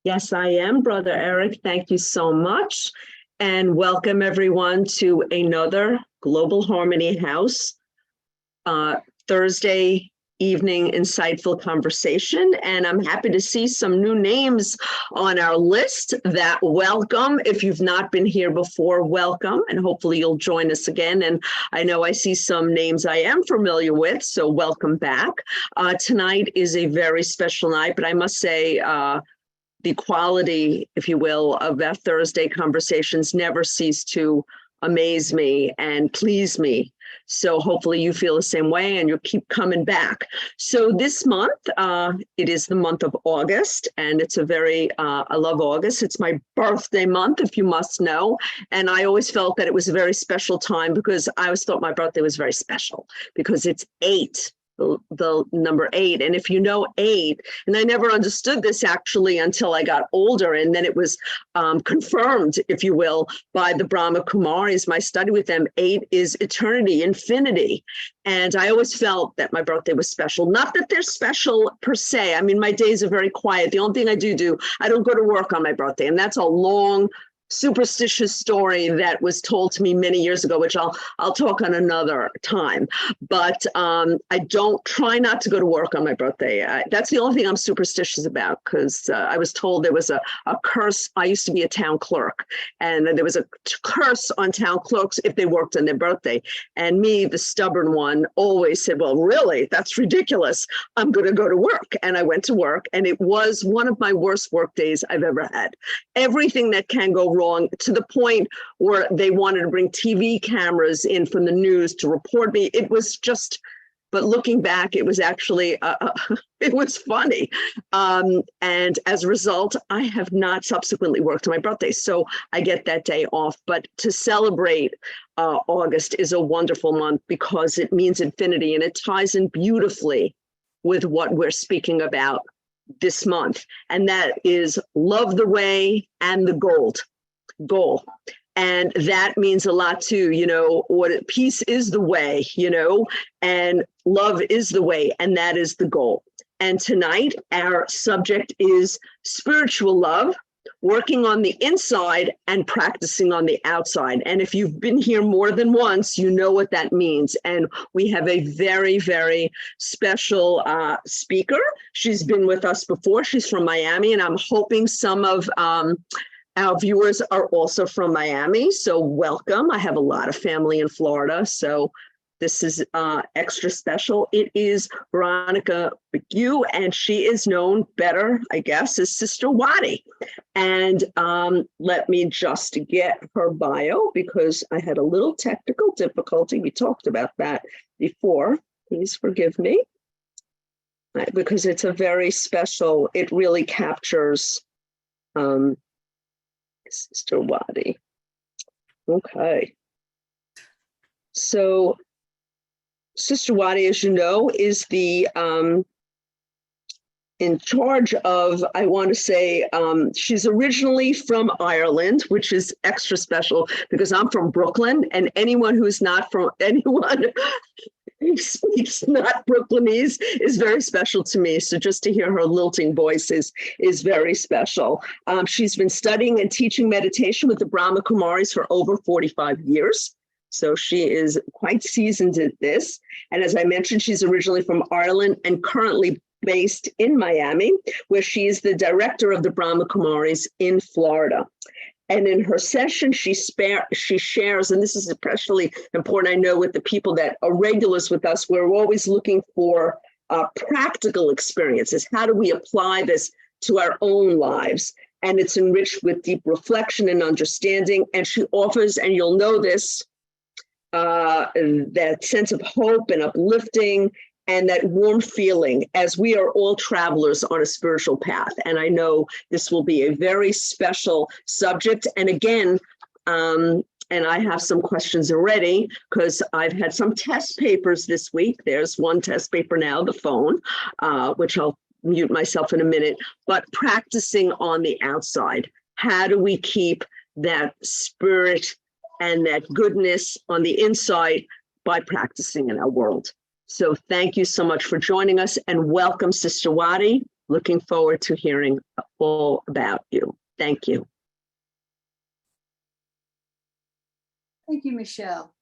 Yes, I am, Brother Eric. Thank you so much. And welcome everyone to another Global Harmony House Thursday evening insightful conversation. And I'm happy to see some new names on our list that welcome. If you've not been here before, welcome. And hopefully you'll join us again. And I know I see some names I am familiar with, so welcome back. Tonight is a very special night, but I must say, the quality, if you will, of our Thursday conversations never cease to amaze me and please me. So hopefully you feel the same way and you'll keep coming back. So this month, it is the month of August, and it's a very, I love August. It's my birthday month, if you must know. And I always felt that it was a very special time because I always thought my birthday was very special because it's 8. The number 8. And if you know 8, and I never understood this actually until I got older, and then it was confirmed, if you will, by the Brahma Kumaris, my study with them. 8 is eternity, infinity. And I always felt that my birthday was special. Not that they're special per se. I mean, my days are very quiet. The only thing I do, I don't go to work on my birthday. And that's a long superstitious story that was told to me many years ago, which I'll talk on another time. But I don't try not to go to work on my birthday. That's the only thing I'm superstitious about, because I was told there was a curse. I used to be a town clerk, and there was a curse on town clerks if they worked on their birthday. And me, the stubborn one, always said, well, really, that's ridiculous. I'm going to go to work. And I went to work, and it was one of my worst work days I've ever had. Everything that can go wrong, to the point where they wanted to bring TV cameras in from the news to report me. It was just, but looking back, it was actually, it was funny. And as a result, I have not subsequently worked on my birthday. So I get that day off. But to celebrate August is a wonderful month because it means infinity, and it ties in beautifully with what we're speaking about this month. And that is love the way and the goal. And that means a lot too, what peace is the way, and love is the way, and that is the goal. And tonight, our subject is spiritual love, working on the inside and practicing on the outside. And if you've been here more than once, you know what that means. And we have a very, very special speaker. She's been with us before. She's from Miami, and I'm hoping some of our viewers are also from Miami, so welcome. I have a lot of family in Florida, so this is extra special. It is Veronica McHugh, and she is known better, I guess, as Sister Waddy. And let me just get her bio because I had a little technical difficulty. We talked about that before. Please forgive me, because it's a very special, it really captures Sister Waddy. Okay. So Sister Waddy, as you know, is the in charge of, I want to say, she's originally from Ireland, which is extra special because I'm from Brooklyn, and anyone who's not from anyone who speaks not Brooklynese is very special to me. So just to hear her lilting voice is very special. She's been studying and teaching meditation with the Brahma Kumaris for over 45 years. So she is quite seasoned at this. And as I mentioned, she's originally from Ireland and currently based in Miami, where she is the director of the Brahma Kumaris in Florida. And in her session, she shares, and this is especially important, I know, with the people that are regulars with us, we're always looking for practical experiences. How do we apply this to our own lives? And it's enriched with deep reflection and understanding. And she offers, and you'll know this, that sense of hope and uplifting and that warm feeling as we are all travelers on a spiritual path. And I know this will be a very special subject. And again, and I have some questions already because I've had some test papers this week. There's one test paper now, the phone, which I'll mute myself in a minute, but practicing on the outside. How do we keep that spirit and that goodness on the inside by practicing in our world? So thank you so much for joining us, and welcome, Sister Waddy. Looking forward to hearing all about you. Thank you. Thank you, Michelle.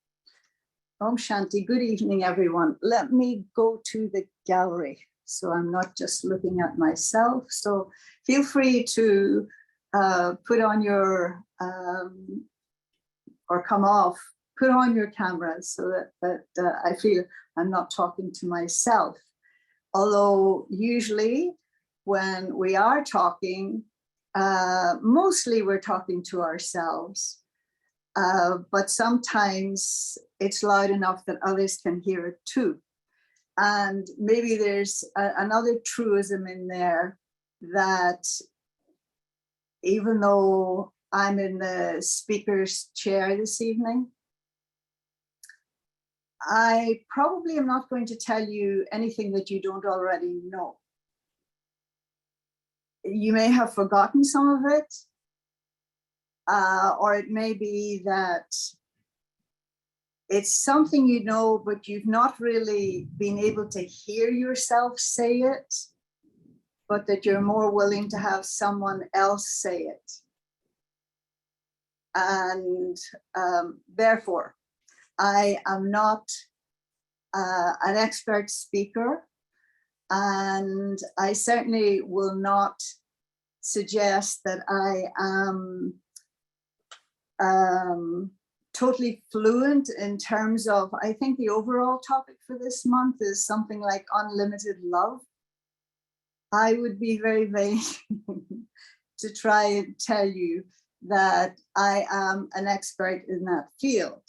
Om Shanti. Good evening, everyone. Let me go to the gallery, so I'm not just looking at myself. So feel free to put on your, or come off, put on your cameras so that I feel I'm not talking to myself. Although usually when we are talking, mostly we're talking to ourselves. But sometimes it's loud enough that others can hear it too. And maybe there's another truism in there that even though I'm in the speaker's chair this evening, I probably am not going to tell you anything that you don't already know. You may have forgotten some of it. Or it may be that it's something you know, but you've not really been able to hear yourself say it, but that you're more willing to have someone else say it. And therefore, I am not an expert speaker, and I certainly will not suggest that I am totally fluent in terms of, I think the overall topic for this month is something like unlimited love. I would be very vain to try and tell you that I am an expert in that field.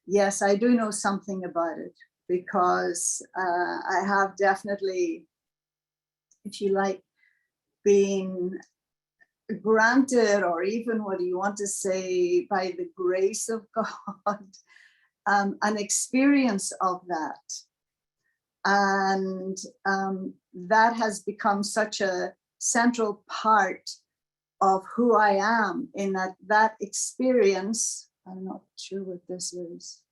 Yes, I do know something about it because I have definitely, if you like, been granted, or even what do you want to say, by the grace of God, an experience of that. And that has become such a central part of who I am, in that experience. I'm not sure what this is.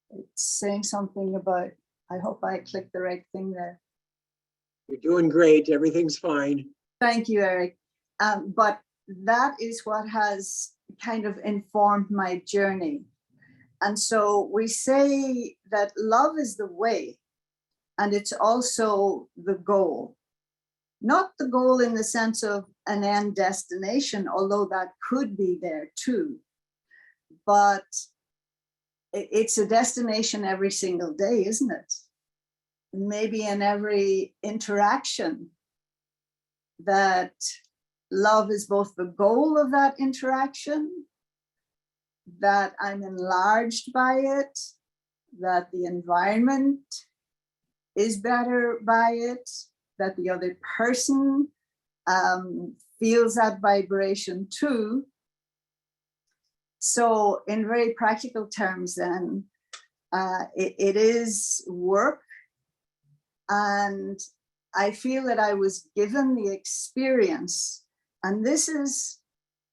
It's saying something about, I hope I clicked the right thing there. You're doing great. Everything's fine. Thank you, Eric. But that is what has kind of informed my journey. And so we say that love is the way, and it's also the goal. Not the goal in the sense of an end destination, although that could be there too. But it's a destination every single day, isn't it? Maybe in every interaction, that love is both the goal of that interaction, that I'm enlarged by it, that the environment is better by it, that the other person feels that vibration too. So in very practical terms then, it is work. And I feel that I was given the experience, and this is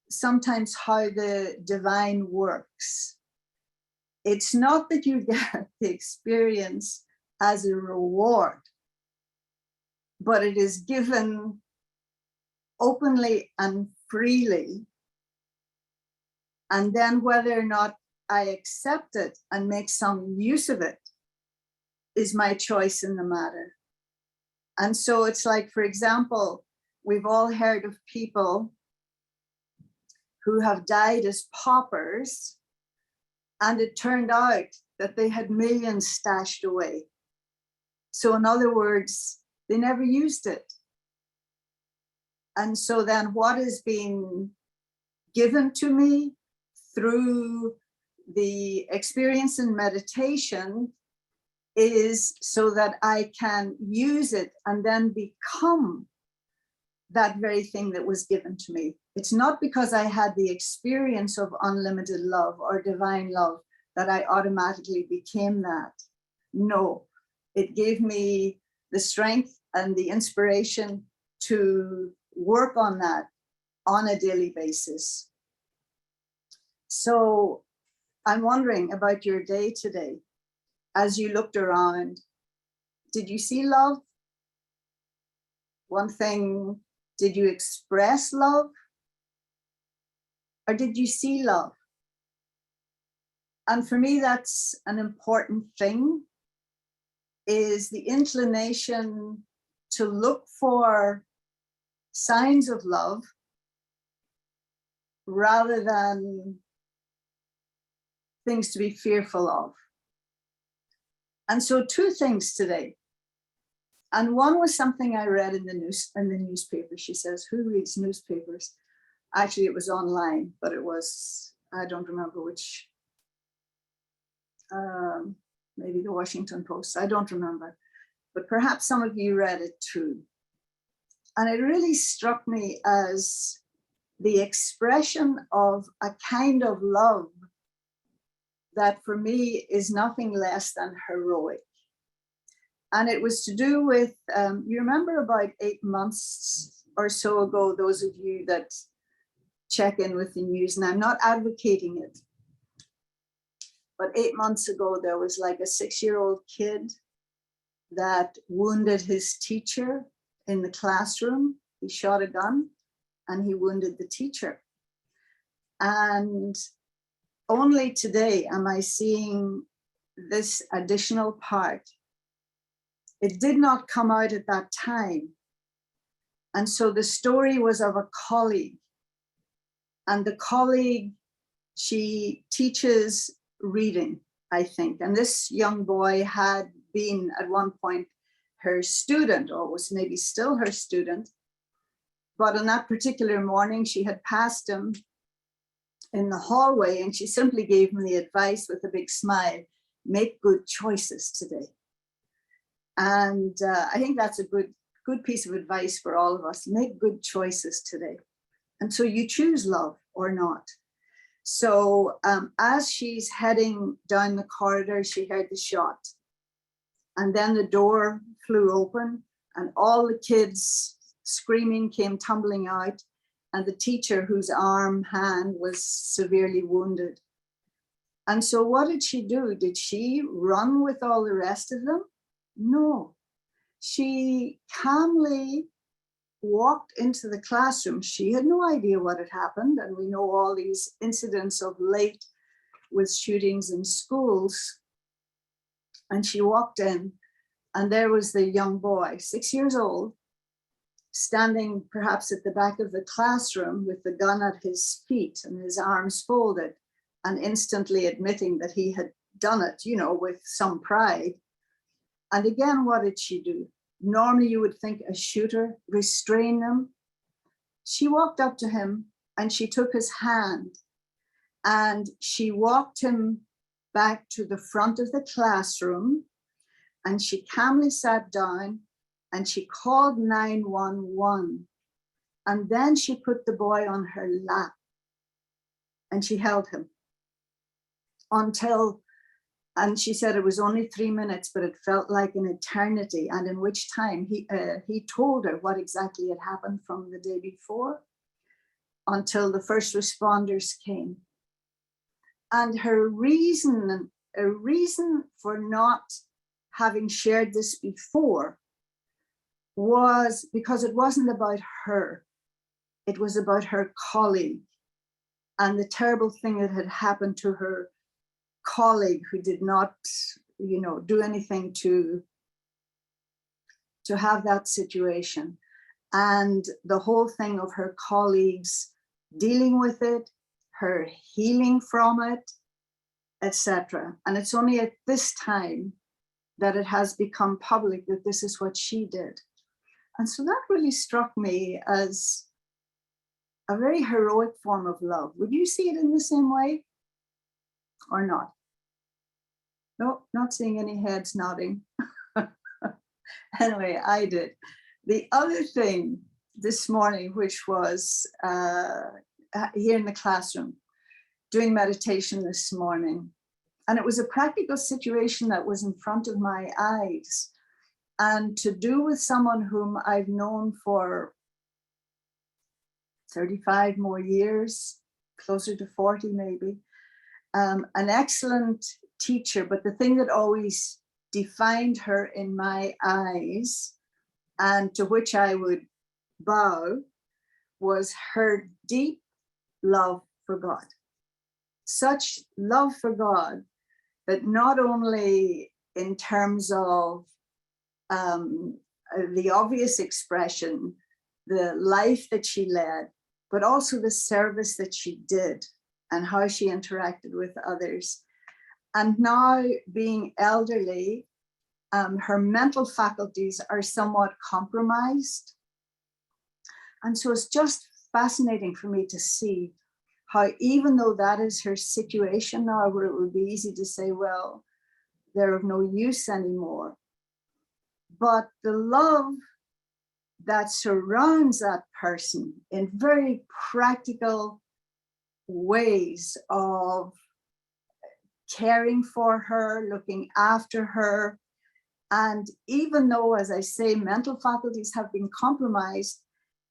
sometimes how the divine works. It's not that you get the experience as a reward, but it is given openly and freely. And then whether or not I accept it and make some use of it is my choice in the matter. And so it's like, for example, we've all heard of people who have died as paupers, and it turned out that they had millions stashed away. So in other words, they never used it. And so then what is being given to me through the experience in meditation is so that I can use it and then become that very thing that was given to me. It's not because I had the experience of unlimited love or divine love that I automatically became that. No, it gave me the strength and the inspiration to work on that on a daily basis. So I'm wondering about your day today. As you looked around, did you see love? One thing, did you express love? Or did you see love? And for me, that's an important thing, is the inclination to look for signs of love rather than things to be fearful of. And so two things today. And one was something I read in the newspaper. She says, who reads newspapers? Actually, it was online, but it was, I don't remember which, maybe the Washington Post, I don't remember. But perhaps some of you read it too. And it really struck me as the expression of a kind of love that for me is nothing less than heroic. And it was to do with, you remember about 8 months or so ago, those of you that check in with the news, and I'm not advocating it, but 8 months ago, there was like a 6-year-old kid that wounded his teacher in the classroom. He shot a gun and he wounded the teacher. And only today am I seeing this additional part. It did not come out at that time. And so the story was of a colleague. And the colleague, she teaches reading, I think. And this young boy had been at one point her student, or was maybe still her student. But on that particular morning, she had passed him in the hallway, and she simply gave him the advice with a big smile, make good choices today. And I think that's a good piece of advice for all of us. Make good choices today. And so you choose love or not. So as she's heading down the corridor, she heard the shot. And then the door flew open and all the kids screaming came tumbling out. And the teacher, whose hand was severely wounded. And so what did she do? Did she run with all the rest of them? No. She calmly walked into the classroom. She had no idea what had happened. And we know all these incidents of late with shootings in schools. And she walked in, and there was the young boy, 6 years old, standing perhaps at the back of the classroom with the gun at his feet and his arms folded, and instantly admitting that he had done it, you know, with some pride. And again, what did she do? Normally you would think a shooter, restrain them. She walked up to him and she took his hand and she walked him back to the front of the classroom, and she calmly sat down and she called 911. And then she put the boy on her lap and she held him until, and she said it was only 3 minutes, but it felt like an eternity. And in which time he told her what exactly had happened from the day before until the first responders came. And her reason for not having shared this before was because it wasn't about her. It was about her colleague and the terrible thing that had happened to her colleague, who did not, you know, do anything to have that situation. And the whole thing of her colleagues dealing with it, her healing from it, etc. And it's only at this time that it has become public that this is what she did. And so that really struck me as a very heroic form of love. Would you see it in the same way or not? No, not seeing any heads nodding. Anyway, I did. The other thing this morning, which was here in the classroom, doing meditation this morning. And it was a practical situation that was in front of my eyes, and to do with someone whom I've known for 35 more years, closer to 40 maybe, an excellent teacher. But the thing that always defined her in my eyes, and to which I would bow, was her deep love for God. Such love for God that not only in terms of the obvious expression, the life that she led, but also the service that she did and how she interacted with others. And now, being elderly, her mental faculties are somewhat compromised. And so it's just fascinating for me to see how, even though that is her situation now, where it would be easy to say, well, they're of no use anymore, but the love that surrounds that person in very practical ways of caring for her, looking after her. And even though, as I say, mental faculties have been compromised,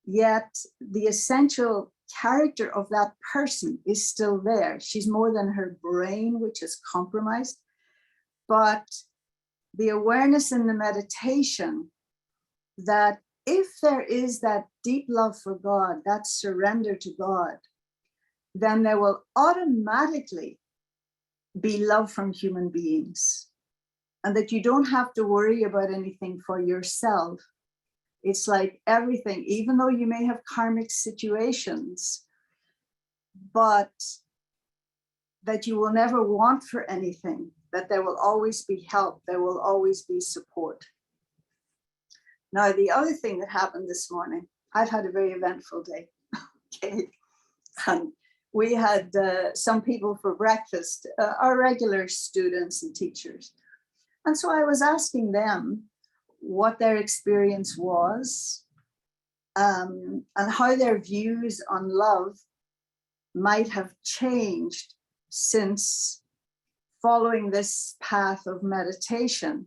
yet the essential character of that person is still there. She's more than her brain, which is compromised. But the awareness in the meditation that if there is that deep love for God, that surrender to God, then there will automatically be love from human beings, and that you don't have to worry about anything for yourself. It's like everything, even though you may have karmic situations, but that you will never want for anything, that there will always be help, there will always be support. Now, the other thing that happened this morning, I've had a very eventful day. Okay. And we had some people for breakfast, our regular students and teachers. And so I was asking them what their experience was, and how their views on love might have changed since following this path of meditation.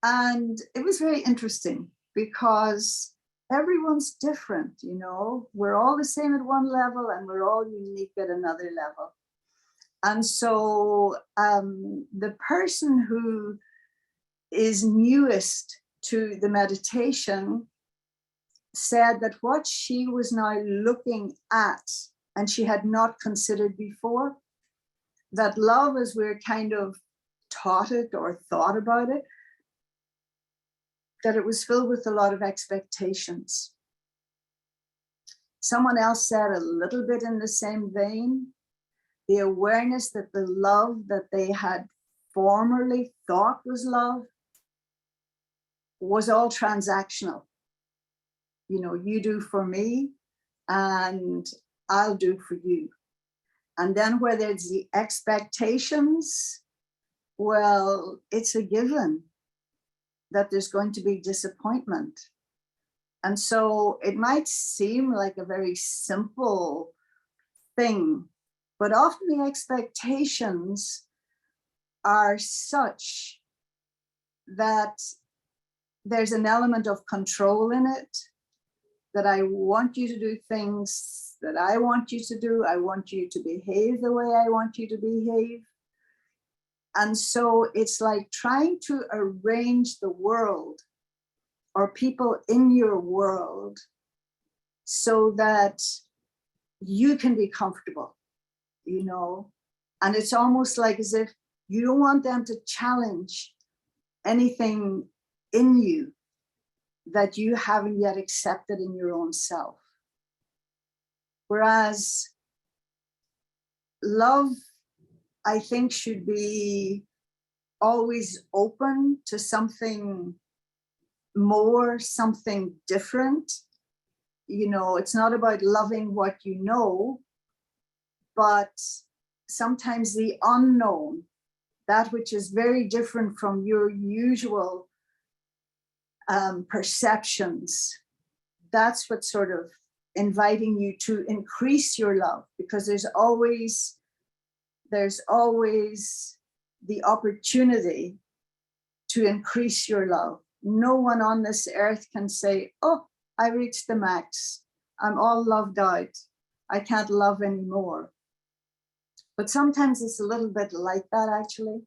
And it was very interesting because everyone's different, you know, we're all the same at one level and we're all unique at another level. And so the person who is newest to the meditation said that what she was now looking at, and she had not considered before, that love, as we're kind of taught it or thought about it, that it was filled with a lot of expectations. Someone else said a little bit in the same vein, the awareness that the love that they had formerly thought was love was all transactional. You know, you do for me and I'll do for you. And then where there's the expectations, well, it's a given that there's going to be disappointment. And so it might seem like a very simple thing, but often the expectations are such that there's an element of control in it, that I want you to do things that I want you to do. I want you to behave the way I want you to behave. And so it's like trying to arrange the world or people in your world so that you can be comfortable, you know. And it's almost like as if you don't want them to challenge anything in you that you haven't yet accepted in your own self. Whereas love, I think, should be always open to something more, something different. You know, it's not about loving what you know, but sometimes the unknown, that which is very different from your usual perceptions, that's what's sort of inviting you to increase your love, because there's always the opportunity to increase your love. No one on this earth can say, oh, I reached the max, I'm all loved out, I can't love anymore. But sometimes it's a little bit like that, actually.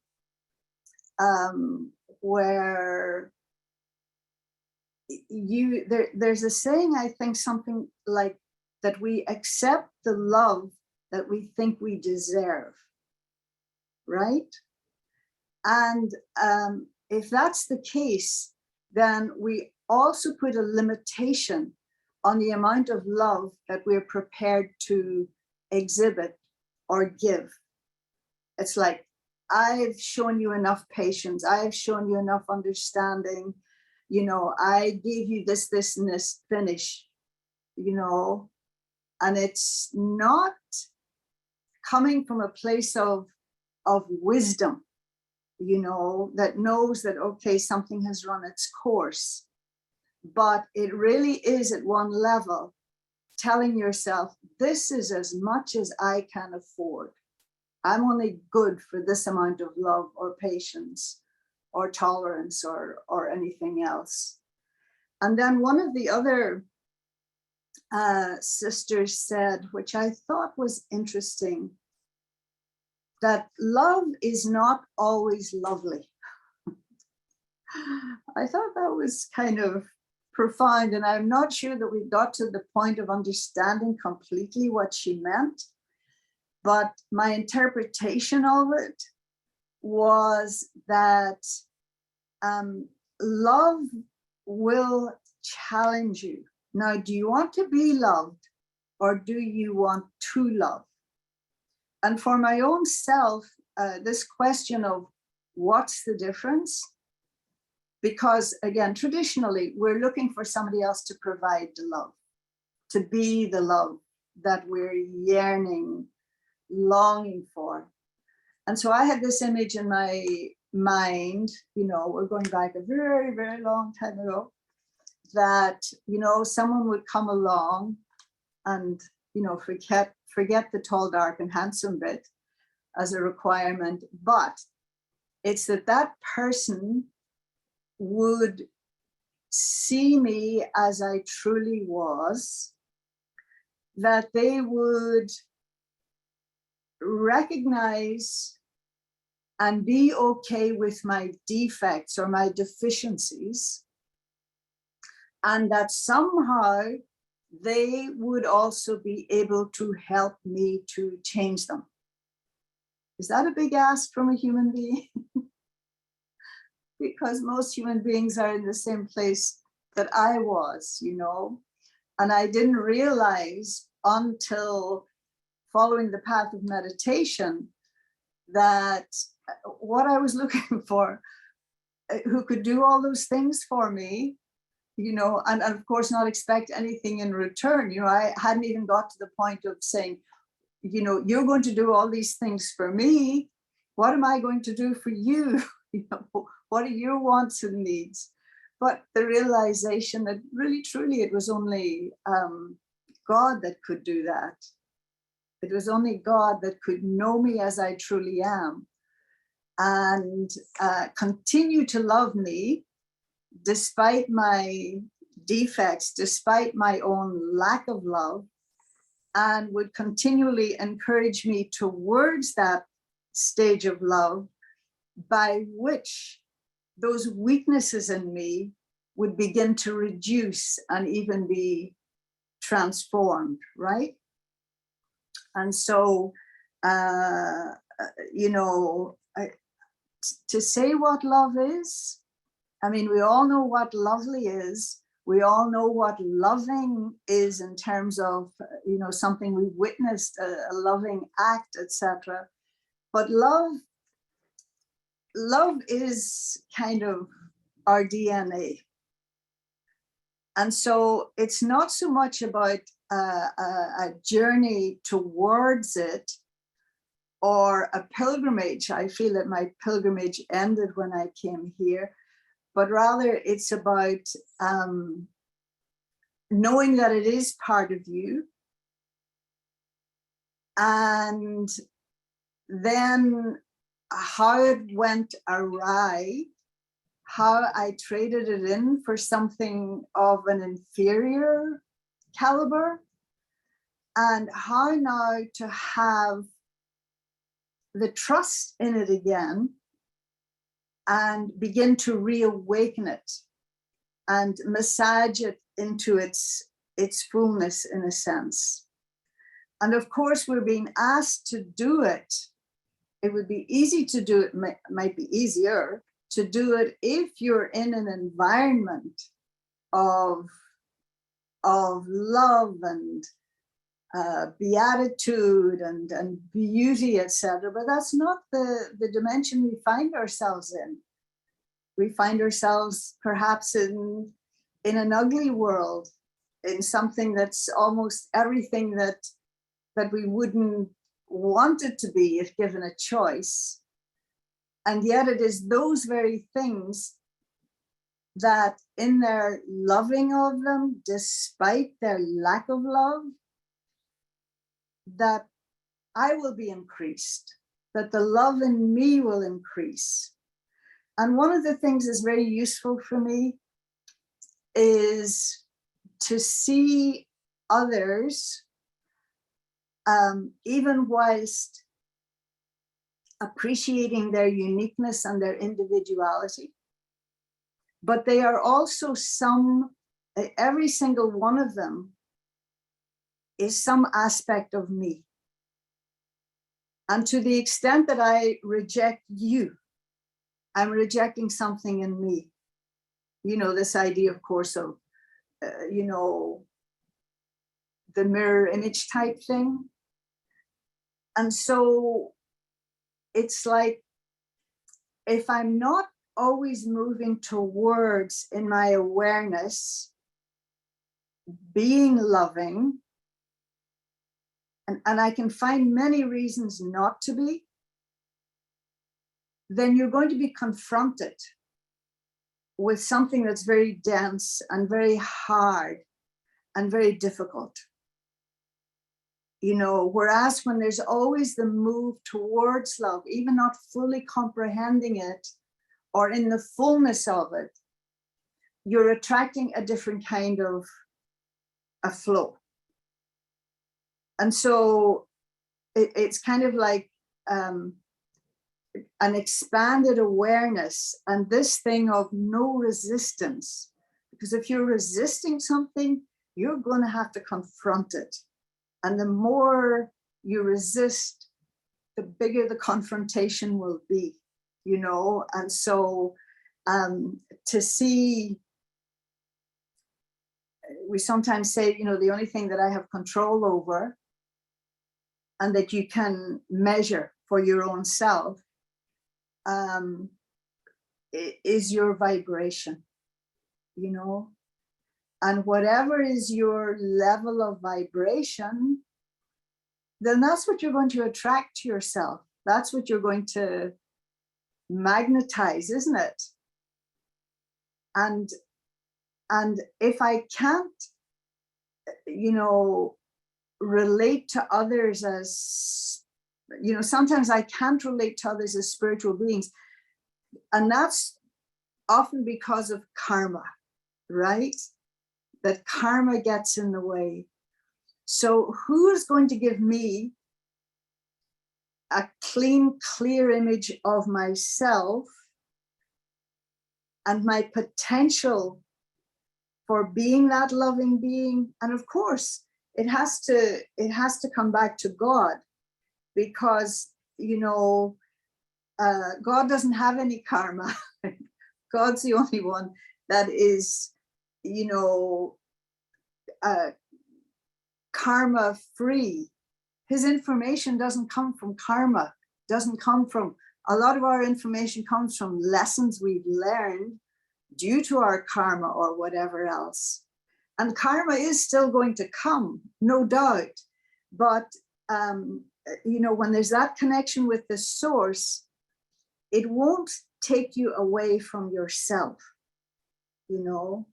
where there's a saying, I think something like that we accept the love that we think we deserve, right? And if that's the case, then we also put a limitation on the amount of love that we're prepared to exhibit or give. It's like, I've shown you enough patience, I've shown you enough understanding, you know, I gave you this, this, and this, finish, you know, and it's not coming from a place of wisdom, you know, that knows that, okay, something has run its course. But it really is at one level telling yourself, this is as much as I can afford. I'm only good for this amount of love or patience or tolerance or anything else. And then one of the other sisters said, which I thought was interesting, that love is not always lovely. I thought that was kind of profound, and I'm not sure that we got to the point of understanding completely what she meant, but my interpretation of it was that love will challenge you. Now, do you want to be loved, or do you want to love? And for my own self, this question of what's the difference? Because again, traditionally, we're looking for somebody else to provide the love, to be the love that we're yearning, longing for. And so I had this image in my mind, you know, we're going back a very, very long time ago, that, you know, someone would come along and, you know, forget the tall, dark, and handsome bit as a requirement, but it's that person would see me as I truly was, that they would recognize and be okay with my defects or my deficiencies, and that somehow they would also be able to help me to change them. Is that a big ask from a human being? Because most human beings are in the same place that I was, you know, and I didn't realize until following the path of meditation that what I was looking for, who could do all those things for me, you know, and of course not expect anything in return. You know, I hadn't even got to the point of saying, you know, you're going to do all these things for me. What am I going to do for you? You know, what are your wants and needs? But the realization that really, truly, it was only God that could do that. It was only God that could know me as I truly am and continue to love me despite my defects, despite my own lack of love, and would continually encourage me towards that stage of love by which those weaknesses in me would begin to reduce and even be transformed, right? And so, you know, to say what love is, I mean, we all know what lovely is. We all know what loving is in terms of, you know, something we witnessed, a loving act, etc. But love is kind of our DNA. And so it's not so much about a journey towards it or a pilgrimage. I feel that my pilgrimage ended when I came here, but rather it's about knowing that it is part of you, and then how it went awry, how I traded it in for something of an inferior caliber, and how now to have the trust in it again and begin to reawaken it and massage it into its fullness, in a sense. And of course, we're being asked to do it. It would be easy to do it, might be easier to do it if you're in an environment of love and beatitude and beauty, etc. But that's not the dimension we find ourselves in. We find ourselves perhaps in an ugly world, in something that's almost everything that we wouldn't want it to be if given a choice. And yet it is those very things that, in their loving of them, despite their lack of love, that I will be increased, that the love in me will increase. And one of the things that's very useful for me is to see others, even whilst appreciating their uniqueness and their individuality, but they are also every single one of them is some aspect of me. And to the extent that I reject you, I'm rejecting something in me. You know, this idea, of course, of, you know, the mirror image type thing. And so it's like, if I'm not always moving towards, in my awareness, being loving, and I can find many reasons not to be, then you're going to be confronted with something that's very dense and very hard and very difficult. You know, whereas when there's always the move towards love, even not fully comprehending it or in the fullness of it, you're attracting a different kind of a flow. And so it's kind of like an expanded awareness and this thing of no resistance. Because if you're resisting something, you're going to have to confront it. And the more you resist, the bigger the confrontation will be, you know. And so to see, we sometimes say, you know, the only thing that I have control over and that you can measure for your own self is your vibration, you know. And whatever is your level of vibration, then that's what you're going to attract to yourself. That's what you're going to magnetize, isn't it? And if I can't, you know, relate to others as, you know, sometimes I can't relate to others as spiritual beings. And that's often because of karma, right? That karma gets in the way. So who is going to give me a clean, clear image of myself and my potential for being that loving being? And of course, it has to come back to God, because, you know, God doesn't have any karma. God's the only one that is, you know, karma free. His information doesn't come from karma, doesn't come from, a lot of our information comes from lessons we've learned due to our karma or whatever else. And karma is still going to come, no doubt. But, you know, when there's that connection with the source, it won't take you away from yourself, you know.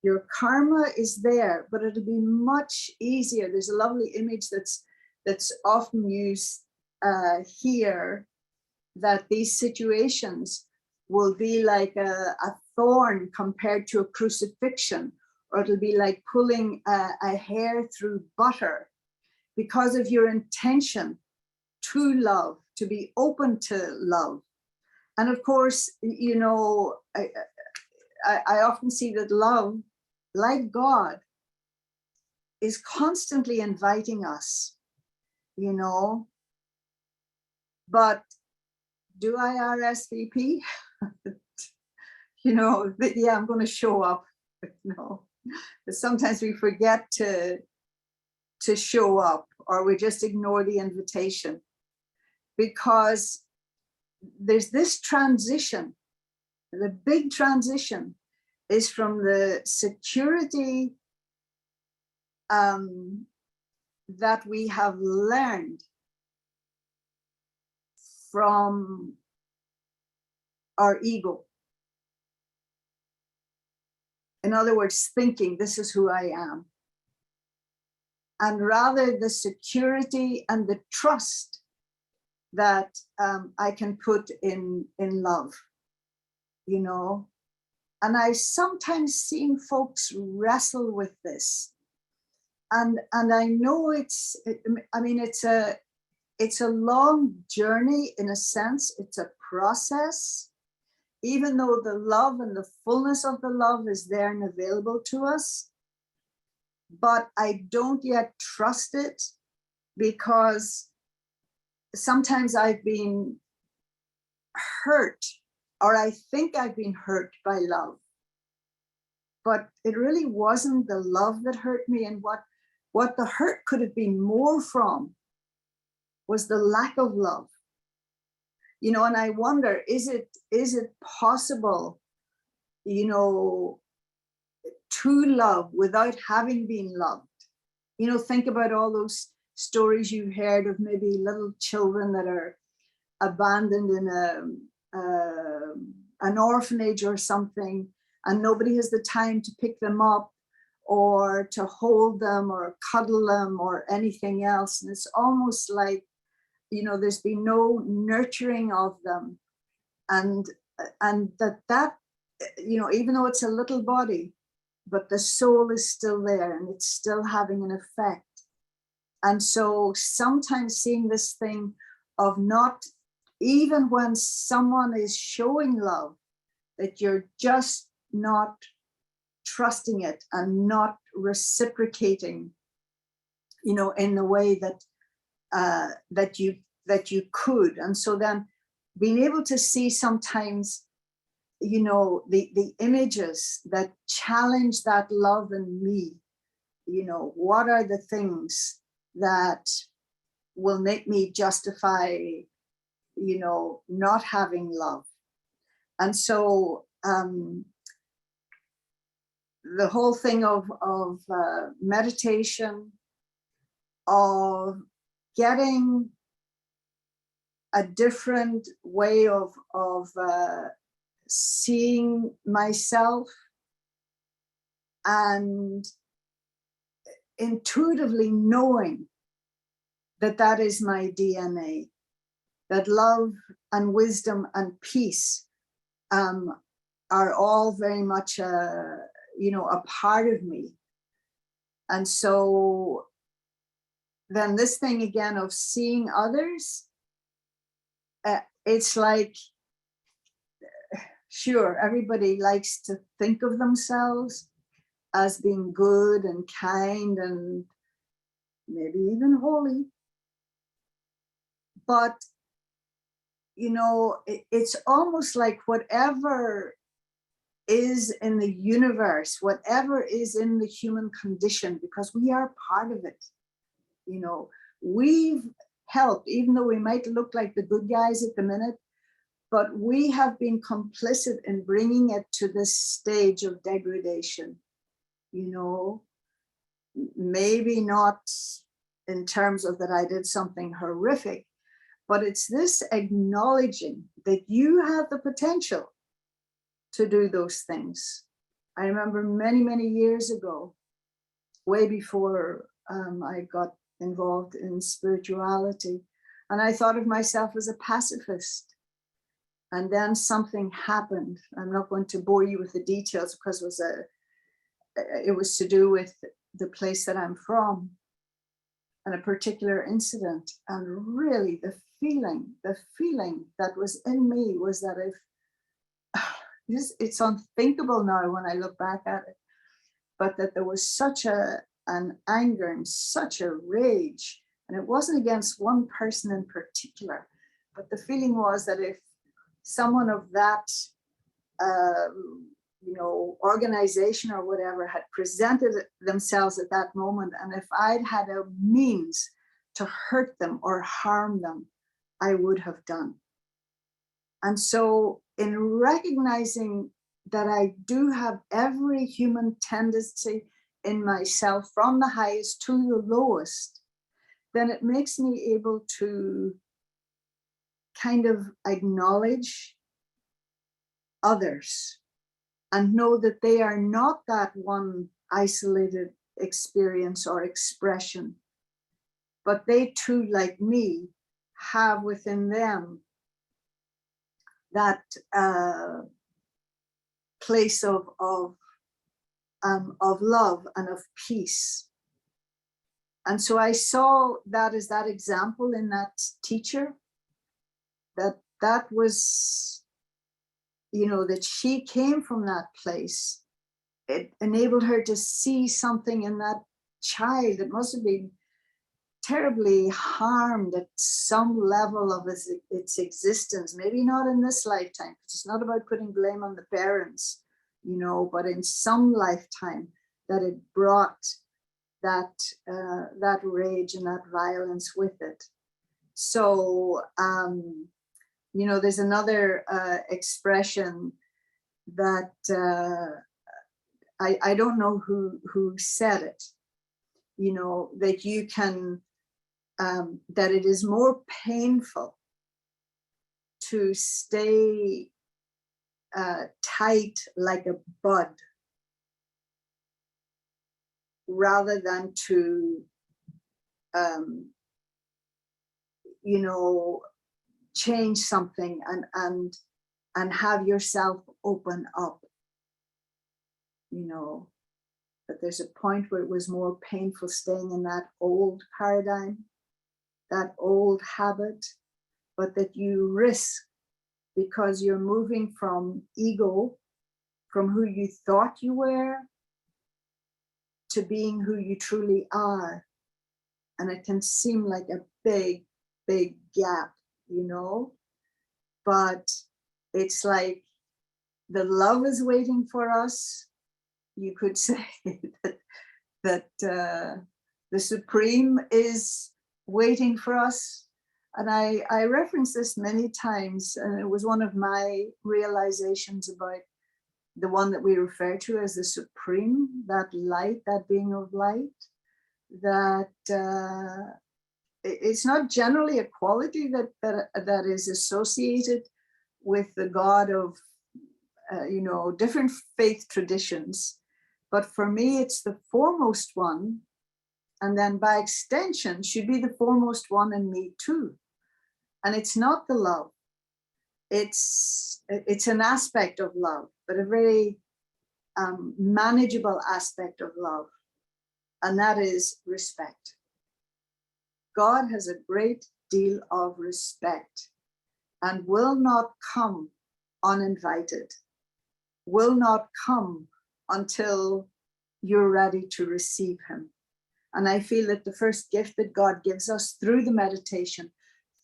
Your karma is there, but it'll be much easier. There's a lovely image that's often used here, that these situations will be like a thorn compared to a crucifixion, or it'll be like pulling a hair through butter, because of your intention to love, to be open to love. And of course, you know, I often see that love, like God, is constantly inviting us, you know, but do I RSVP? You know, yeah, I'm going to show up. No, sometimes we forget to show up, or we just ignore the invitation, because there's this transition. The big transition is from the security that we have learned from our ego. In other words, thinking this is who I am. And rather the security and the trust that I can put in love, you know. And I sometimes seen folks wrestle with this. And I know it's a long journey in a sense. It's a process, even though the love and the fullness of the love is there and available to us. But I don't yet trust it, because sometimes I've been hurt, or I think I've been hurt by love. But it really wasn't the love that hurt me, and what the hurt could have been more from was the lack of love. You know, and I wonder, is it possible, you know, to love without having been loved? You know, think about all those stories you've heard of maybe little children that are abandoned in an orphanage or something, and nobody has the time to pick them up or to hold them or cuddle them or anything else. And it's almost like, you know, there's been no nurturing of them. And that, you know, even though it's a little body, but the soul is still there and it's still having an effect. And so sometimes seeing this thing of not, even when someone is showing love, that you're just not trusting it and not reciprocating, you know, in the way that that you could. And so then being able to see sometimes, you know, the images that challenge that love in me, you know, what are the things that will make me justify, you know, not having love. And so the whole thing of meditation, of getting a different way of seeing myself, and intuitively knowing that that is my DNA, that love and wisdom and peace are all very much you know, a part of me. And so then this thing again of seeing others, it's like, sure, everybody likes to think of themselves as being good and kind and maybe even holy. But, you know, it's almost like whatever is in the universe, whatever is in the human condition, because we are part of it, you know, we've helped, even though we might look like the good guys at the minute, but we have been complicit in bringing it to this stage of degradation, you know, maybe not in terms of that I did something horrific, but it's this acknowledging that you have the potential to do those things. I remember many, many years ago, way before I got involved in spirituality, and I thought of myself as a pacifist. And then something happened. I'm not going to bore you with the details because it was to do with the place that I'm from. and a particular incident. And really the feeling that was in me was that it's unthinkable now when I look back at it, but that there was such an anger and such a rage, and it wasn't against one person in particular, but the feeling was that if someone of that organization or whatever had presented themselves at that moment, and if I'd had a means to hurt them or harm them, I would have done. And so in recognizing that I do have every human tendency in myself, from the highest to the lowest, then it makes me able to kind of acknowledge others and know that they are not that one isolated experience or expression, but they too, like me, have within them that place of love and of peace. And so I saw that as that example in that teacher, that was, that she came from that place. It enabled her to see something in that child that must have been terribly harmed at some level of its existence, maybe not in this lifetime, because it's not about putting blame on the parents, but in some lifetime that it brought that rage and that violence with it. So, there's another expression that I don't know who said it, that you can, that it is more painful to stay tight like a bud rather than to, change something and have yourself open up, but there's a point where it was more painful staying in that old paradigm, that old habit, but that you risk, because you're moving from ego, from who you thought you were, to being who you truly are. And it can seem like a big, big gap, but it's like the love is waiting for us. You could say that the Supreme is waiting for us. And I reference this many times, and it was one of my realizations about the one that we refer to as the Supreme, that light, that being of light, that it's not generally a quality that is associated with the God of, different faith traditions. But for me, it's the foremost one. And then by extension, should be the foremost one in me too. And it's not the love. It's an aspect of love, but a very manageable aspect of love. And that is respect. God has a great deal of respect and will not come uninvited, will not come until you're ready to receive him. And I feel that the first gift that God gives us through the meditation,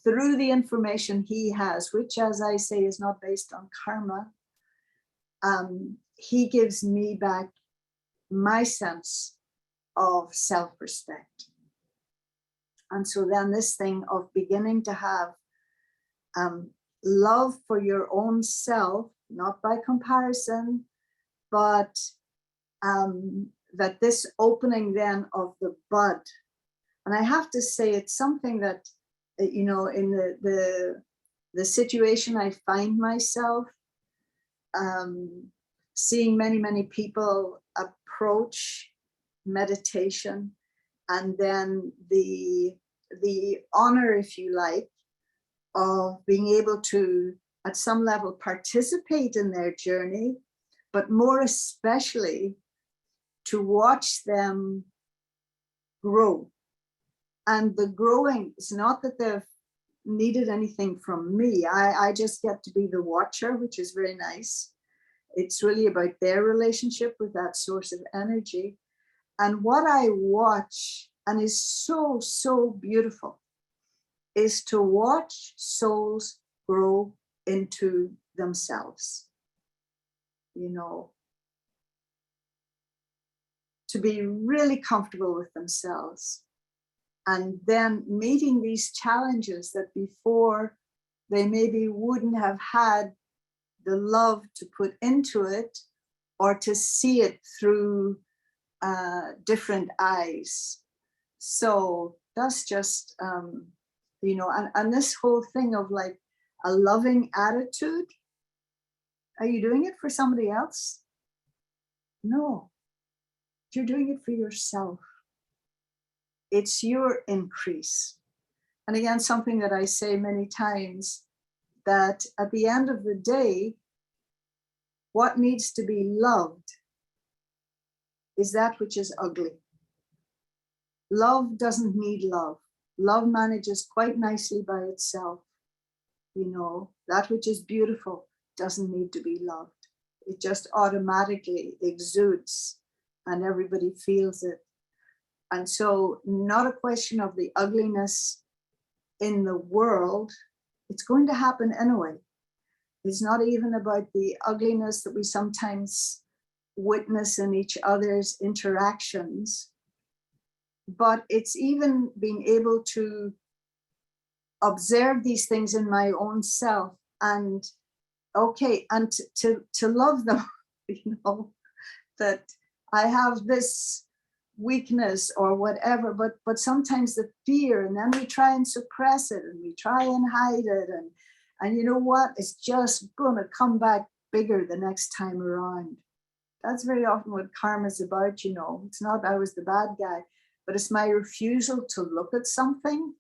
through the information he has, which, as I say, is not based on karma, he gives me back my sense of self-respect. And so then this thing of beginning to have love for your own self, not by comparison, but that this opening then of the bud. And I have to say, it's something that, in the situation I find myself, seeing many, many people approach meditation, and then the honor, if you like, of being able to, at some level, participate in their journey, but more especially to watch them grow And the growing, it's not that they've needed anything from me. I just get to be the watcher, which is very nice. It's really about their relationship with that source of energy. And what I watch, and is so, so beautiful, is to watch souls grow into themselves. You know, to be really comfortable with themselves. And then meeting these challenges that before they maybe wouldn't have had the love to put into it, or to see it through different eyes. So that's just, you know, and this whole thing of like a loving attitude. Are you doing it for somebody else? No, you're doing it for yourself. It's your increase. And again, something that I say many times, that at the end of the day, what needs to be loved is that which is ugly. Love doesn't need love. Love manages quite nicely by itself. You know, that which is beautiful doesn't need to be loved. It just automatically exudes and everybody feels it. And so not a question of the ugliness in the world. It's going to happen anyway. It's not even about the ugliness that we sometimes witness in each other's interactions, but it's even being able to observe these things in my own self and to love them, you know, that I have this weakness or whatever, but sometimes the fear, and then we try and suppress it and we try and hide it, and you know what, it's just gonna come back bigger the next time around. That's very often what karma is about, you know. It's not I was the bad guy, but it's my refusal to look at something,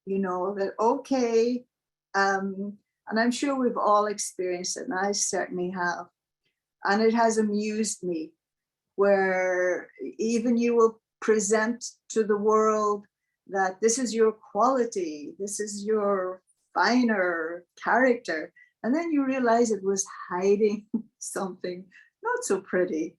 you know, that okay, and I'm sure we've all experienced it, and I certainly have, and it has amused me, where even you will present to the world that this is your quality, this is your finer character, and then you realize it was hiding something not so pretty.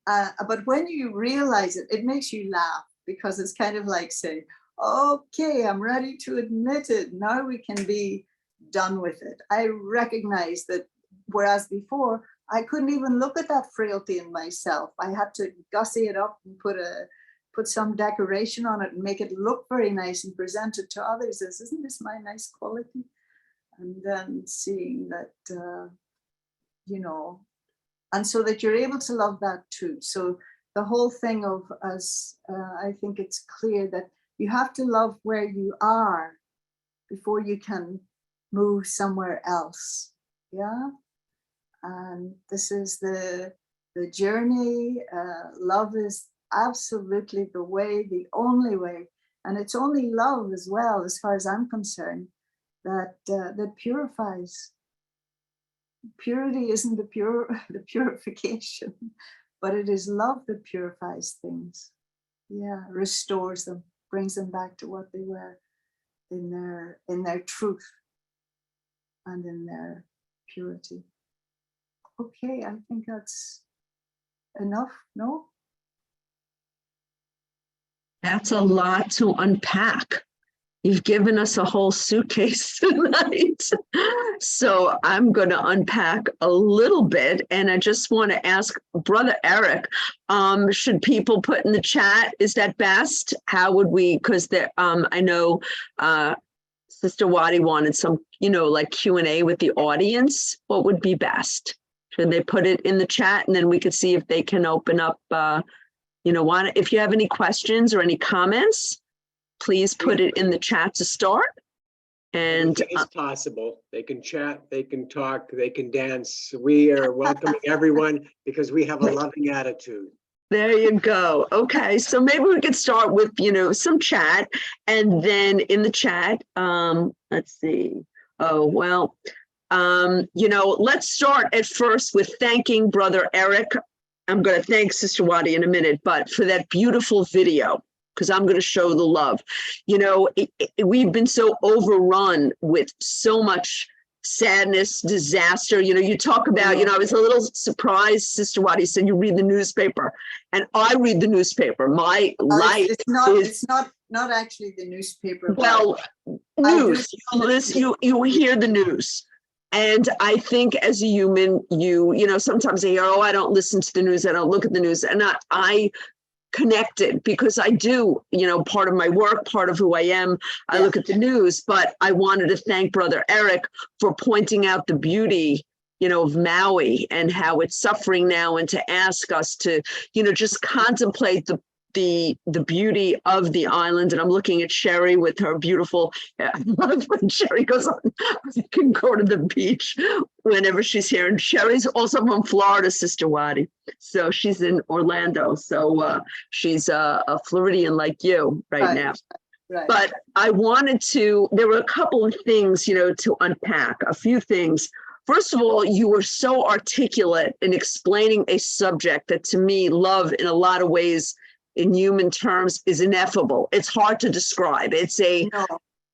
But when you realize it, it makes you laugh, because it's kind of like saying, okay, I'm ready to admit it. Now we can be done with it. I recognize that, whereas before, I couldn't even look at that frailty in myself. I had to gussy it up and put some decoration on it and make it look very nice and present it to others as, isn't this my nice quality? And then seeing that, you know, and so that you're able to love that too. So the whole thing of us, I think it's clear that you have to love where you are before you can move somewhere else. Yeah. And this is the journey. Love is absolutely the way, the only way. And it's only love as well, as far as I'm concerned, that purifies. Purity isn't the purification, but it is love that purifies things. Yeah, restores them, brings them back to what they were in their truth and in their purity. Okay, I think that's enough, no? That's a lot to unpack. You've given us a whole suitcase tonight. So I'm going to unpack a little bit. And I just want to ask Brother Eric, should people put in the chat, is that best? How would we, because I know Sister Waddy wanted some, you know, like Q&A with the audience. What would be best? Should they put it in the chat, and then we could see if they can open up, you know, if you have any questions or any comments, please put it in the chat to start. And it's possible. They can chat, they can talk, they can dance. We are welcoming everyone because we have a loving attitude. There you go. Okay, so maybe we could start with, you know, some chat, and then in the chat, let's see. Oh, well, you know, let's start at first with thanking Brother Eric. I'm going to thank Sister Waddy in a minute, but for that beautiful video. because I'm going to show the love. You know, we've been so overrun with so much sadness, disaster. You know, you talk about, you know, I was a little surprised, Sister Waddy said you read the newspaper, and I read the newspaper. My life not actually the newspaper. Well, news, you hear the news. And I think as a human, you know, sometimes I hear, oh, I don't listen to the news, I don't look at the news. And I connected because I do, you know, part of my work, part of who I am, I look at the news, but I wanted to thank Brother Eric for pointing out the beauty, you know, of Maui and how it's suffering now, and to ask us to, you know, just contemplate the beauty of the island. And I'm looking at Sherry with her beautiful, when Sherry goes on, I can go to the beach whenever she's here. And Sherry's also from Florida, Sister Waddy. So she's in Orlando. So she's a Floridian like you right now. Right. But I wanted to, there were a couple of things, you know, to unpack, a few things. First of all, you were so articulate in explaining a subject that to me, love in a lot of ways in human terms is ineffable. It's hard to describe. It's you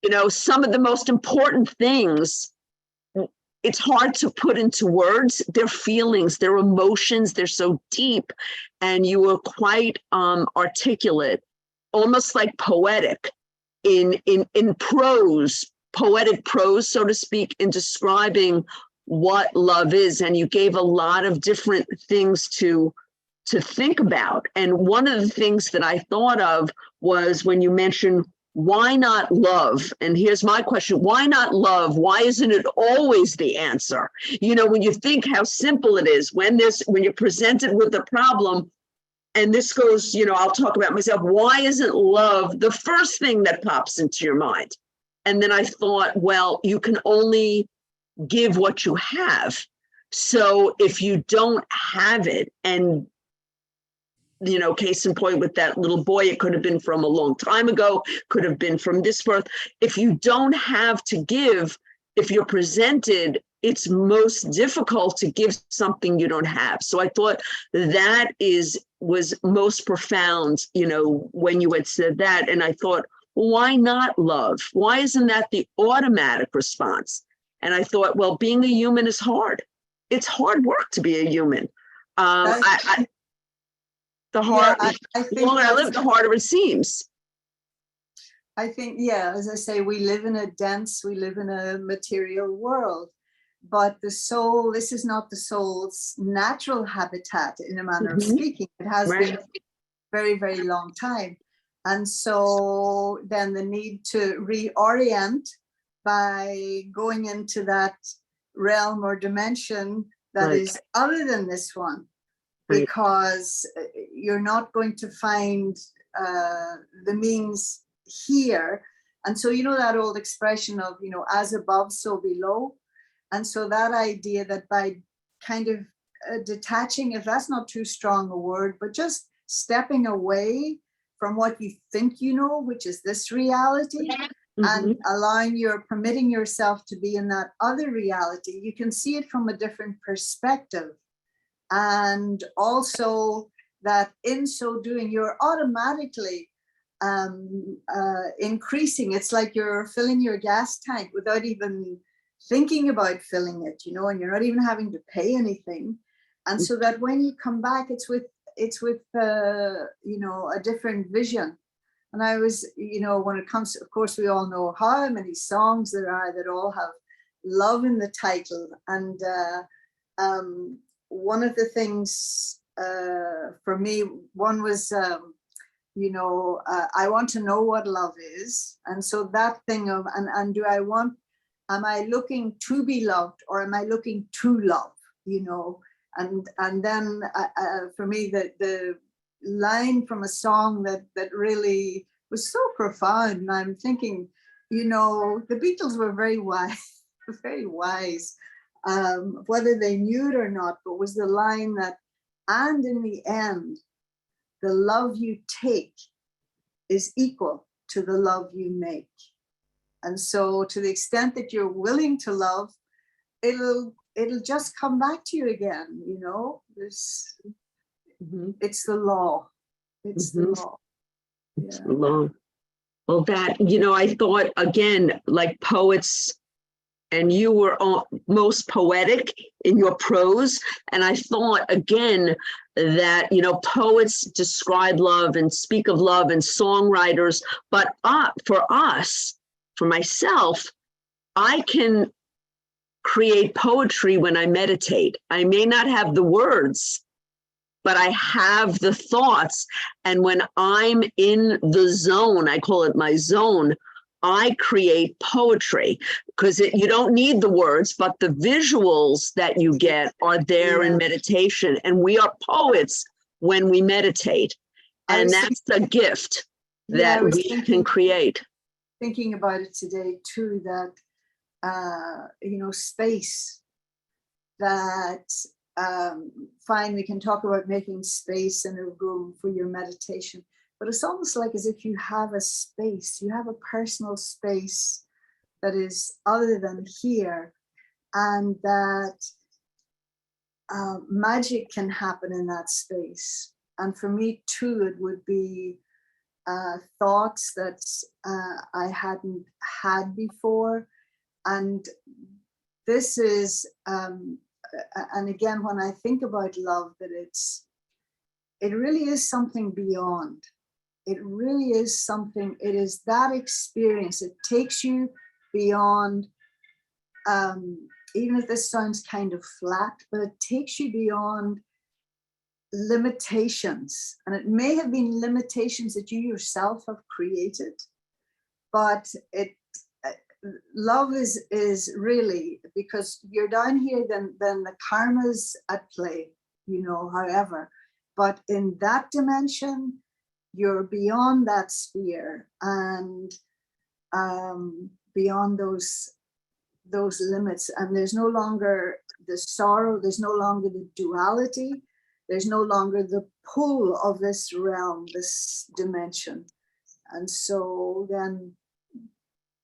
know, some of the most important things, it's hard to put into words. Their feelings, their emotions, they're so deep. And you were quite articulate, almost like poetic in prose, poetic prose, so to speak, in describing what love is. And you gave a lot of different things to think about. And one of the things that I thought of was when you mentioned, why not love? And here's my question, why not love? Why isn't it always the answer? You know, when you think how simple it is, when you're presented with a problem, and this goes, you know, I'll talk about myself, why isn't love the first thing that pops into your mind? And then I thought, well, you can only give what you have. So if you don't have it, and you know, case in point with that little boy, it could have been from a long time ago, could have been from this birth. If you don't have to give, if you're presented, it's most difficult to give something you don't have. So I thought that was most profound, you know, when you had said that. And I thought, why not love? Why isn't that the automatic response? And I thought, well, being a human is hard. It's hard work to be a human. The longer I live, the harder it seems. I think, yeah, as I say, we live in a material world, but the soul, this is not the soul's natural habitat in a manner of speaking. It has been very, very long time. And so then the need to reorient by going into that realm or dimension that is other than this one. Because you're not going to find the means here. And so, you know, that old expression of, you know, as above, so below. And so that idea that by kind of detaching, if that's not too strong a word, but just stepping away from what you think you know, which is this reality, and permitting yourself to be in that other reality, you can see it from a different perspective. And also that in so doing, you're automatically increasing. It's like you're filling your gas tank without even thinking about filling it, you know, and you're not even having to pay anything. And so that when you come back, it's with you know, a different vision. And I was, you know, when it comes to, of course, we all know how many songs there are that all have love in the title. And one of the things for me, one was, you know, I want to know what love is. And so that thing of, and do I want, am I looking to be loved or am I looking to love, you know? And then for me, the line from a song that really was so profound. And I'm thinking, you know, the Beatles were very wise, very wise. Whether they knew it or not, but was the line that, and in the end, the love you take is equal to the love you make. And so to the extent that you're willing to love, it'll just come back to you again, you know. It's the law. It's the law. It's Yeah. long. Well, that, I thought again, like poets, and you were most poetic in your prose. And I thought again that, poets describe love and speak of love, and songwriters, but for us, for myself, I can create poetry when I meditate. I may not have the words, but I have the thoughts. And when I'm in the zone, I call it my zone, I create poetry, because you don't need the words, but the visuals that you get are there in meditation. And we are poets when we meditate. And that's a gift that we can create. Thinking about it today too, that, space, that fine, we can talk about making space in a room for your meditation, but it's almost like as if you have a space, you have a personal space that is other than here, and that magic can happen in that space. And for me too, it would be thoughts that I hadn't had before. And this is, and again, when I think about love, that it really is something beyond. It really is something, it is that experience. It takes you beyond, even if this sounds kind of flat, but it takes you beyond limitations. And it may have been limitations that you yourself have created, but love is really, because you're down here, then the karma's at play, however, but in that dimension, you're beyond that sphere, and beyond those limits, and there's no longer the sorrow, there's no longer the duality, there's no longer the pull of this realm, this dimension. And so then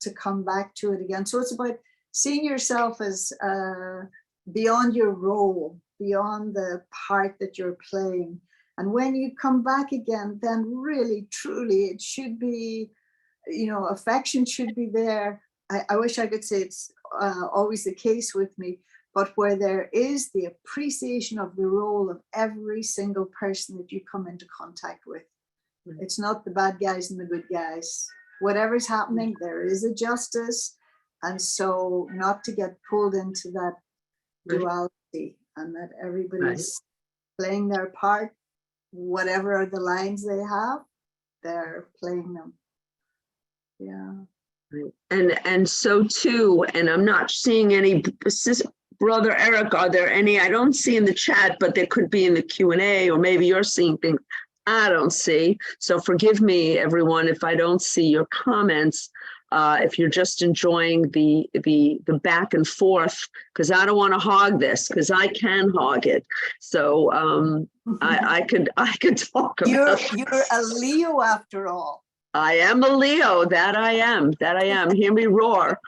to come back to it again. So it's about seeing yourself as beyond your role, beyond the part that you're playing. And when you come back again, then really, truly, it should be, affection should be there. I wish I could say it's always the case with me, but where there is the appreciation of the role of every single person that you come into contact with. It's not the bad guys and the good guys. Whatever's happening, there is a justice. And so not to get pulled into that duality, and that everybody's playing their part, whatever are the lines they have, they're playing them. Yeah. And so too, and I'm not seeing any, Brother Eric, are there any, I don't see in the chat, but there could be in the Q&A, or maybe you're seeing things I don't see. So forgive me, everyone, if I don't see your comments, if you're just enjoying the back and forth, because I don't want to hog this, because I can hog it. So I could talk about You're a Leo after all. I am a Leo. That I am. Hear me roar.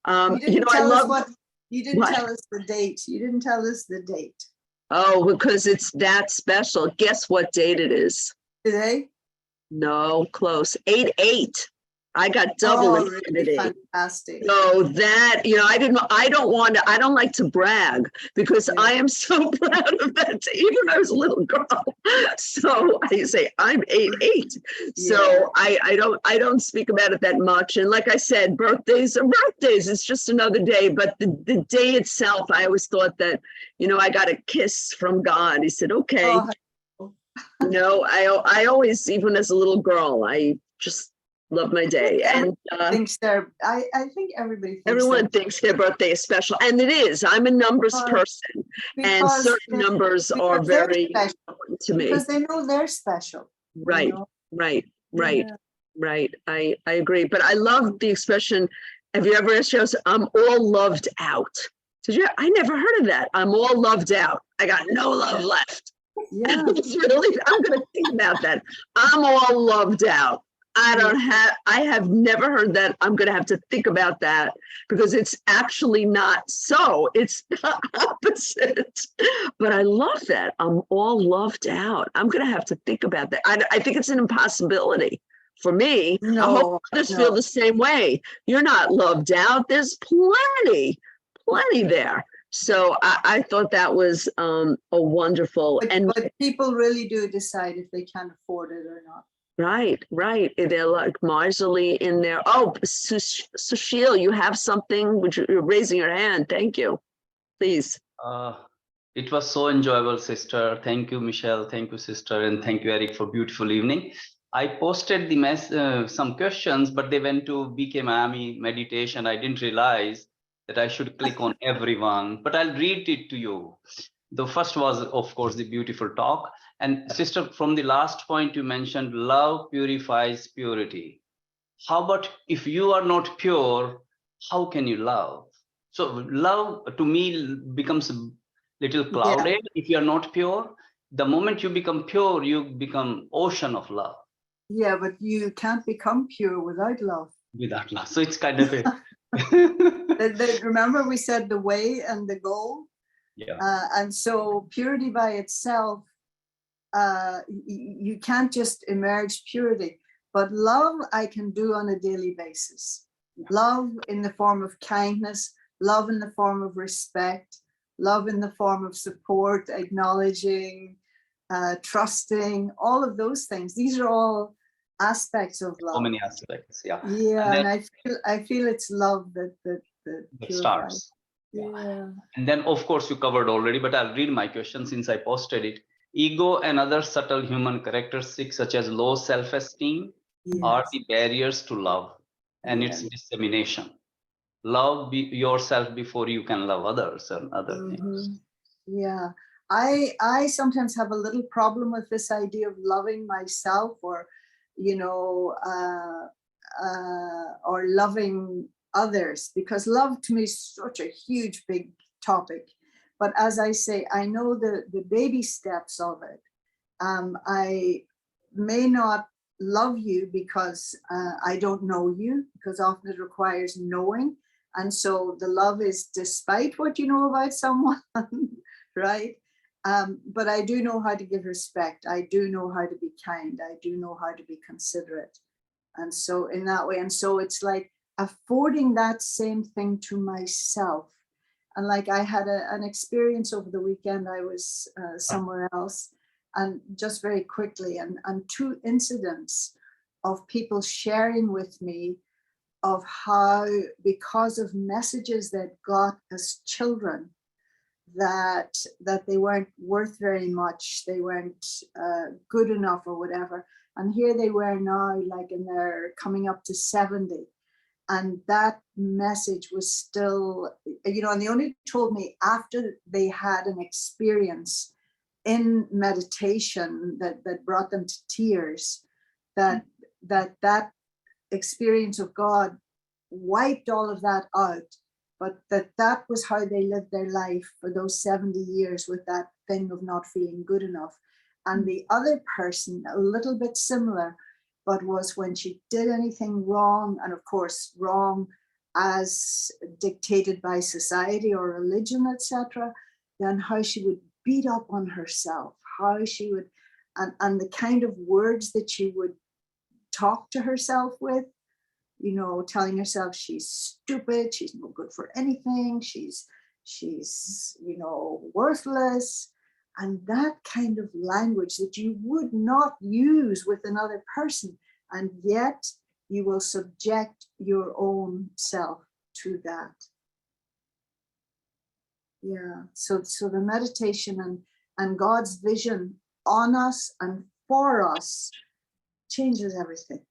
You didn't tell us the date. You didn't tell us the date. Oh, because it's that special. Guess what date it is? Today? No, close. 8/8. I got double infinity. Really fantastic. So that, I don't like to brag, because I am so proud of that. Even when I was a little girl. So I say I'm 8/8. So I don't speak about it that much. And like I said, birthdays are birthdays. It's just another day. But the day itself, I always thought that, I got a kiss from God. He said, okay. I always, even as a little girl, I just love my day. And I think everyone thinks their birthday is special, and it is. I'm a numbers person, and certain numbers are very important to me because they know they're special. Right. I agree, but I love the expression. Have you ever asked yourself, I'm all loved out? I never heard of that. I'm all loved out. I got no love left. Yeah, I'm going to think about that. I'm all loved out. I have never heard that. I'm going to have to think about that, because it's actually not so. It's the opposite. But I love that. I'm all loved out. I'm going to have to think about that. I think it's an impossibility for me. I No, hope others feel no. the same way. You're not loved out. There's plenty there. So I thought that was a wonderful, and But people really do decide if they can afford it or not. right. They're like miserly in there. Oh, Sushil, you have something? You're raising your hand. Thank you. Please. It was so enjoyable, sister. Thank you, Michelle. Thank you, sister. And thank you, Eric, for beautiful evening. I posted the some questions, but they went to BK Miami meditation. I didn't realize that I should click on everyone, but I'll read it to you. The first was, of course, the beautiful talk. And sister, from the last point you mentioned, love purifies purity. How about if you are not pure, how can you love? So love to me becomes a little clouded if you are not pure. The moment you become pure, you become ocean of love. Yeah, but you can't become pure without love. Without love. So it's kind of a... Remember we said the way and the goal? Yeah. And so purity by itself, you can't just emerge purity, but love I can do on a daily basis. Love in the form of kindness, love in the form of respect, love in the form of support, acknowledging, trusting, all of those things. These are all aspects of love. So many aspects, yeah. Yeah, and I feel it's love that starts. Yeah. And then, of course, you covered already, but I'll read my question since I posted it. Ego and other subtle human characteristics, such as low self-esteem, are the barriers to love and its dissemination. Love yourself before you can love others and other things. Yeah, I sometimes have a little problem with this idea of loving myself, or or loving others, because love to me is such a huge big topic. But as I say, I know the baby steps of it. I may not love you because I don't know you, because often it requires knowing. And so the love is despite what you know about someone, right? But I do know how to give respect. I do know how to be kind. I do know how to be considerate. And so in that way, and so it's like affording that same thing to myself. And like I had an experience over the weekend. I was somewhere else, and just very quickly, and two incidents of people sharing with me of how, because of messages that got as children, that they weren't worth very much, they weren't good enough or whatever. And here they were now, like in their coming up to 70. And that message was still, and they only told me after they had an experience in meditation that brought them to tears, that experience of God wiped all of that out, but that was how they lived their life for those 70 years, with that thing of not feeling good enough. And the other person, a little bit similar, but was when she did anything wrong, and of course wrong as dictated by society or religion, etc., then how she would beat up on herself, how she would, and the kind of words that she would talk to herself with, telling herself she's stupid, she's no good for anything, she's worthless. And that kind of language that you would not use with another person, and yet you will subject your own self to that. Yeah, so the meditation and God's vision on us and for us changes everything.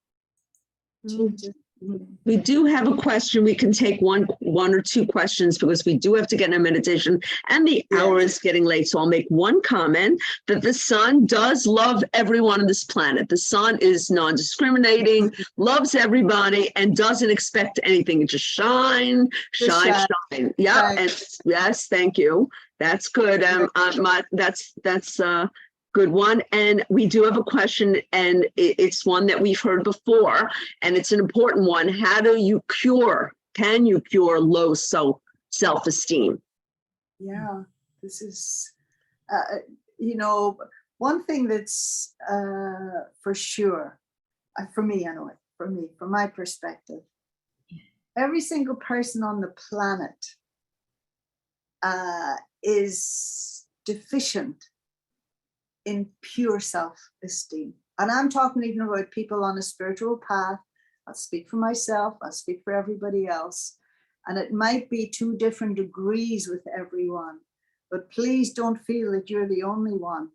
We do have a question. We can take one or two questions, because we do have to get in a meditation, and the hour is getting late. So I'll make one comment, that the sun does love everyone on this planet. The sun is non-discriminating, loves everybody, and doesn't expect anything. It just shine. Yeah. Right. And yes, thank you. That's good. That's good one. And we do have a question, and it's one that we've heard before, and it's an important one. How do you can you cure low self-esteem? Yeah, this is, one thing that's for sure for me anyway, from my perspective, every single person on the planet is deficient in pure self-esteem. And I'm talking even about people on a spiritual path. I'll speak for myself, I'll speak for everybody else. And it might be to different degrees with everyone, but please don't feel that you're the only one.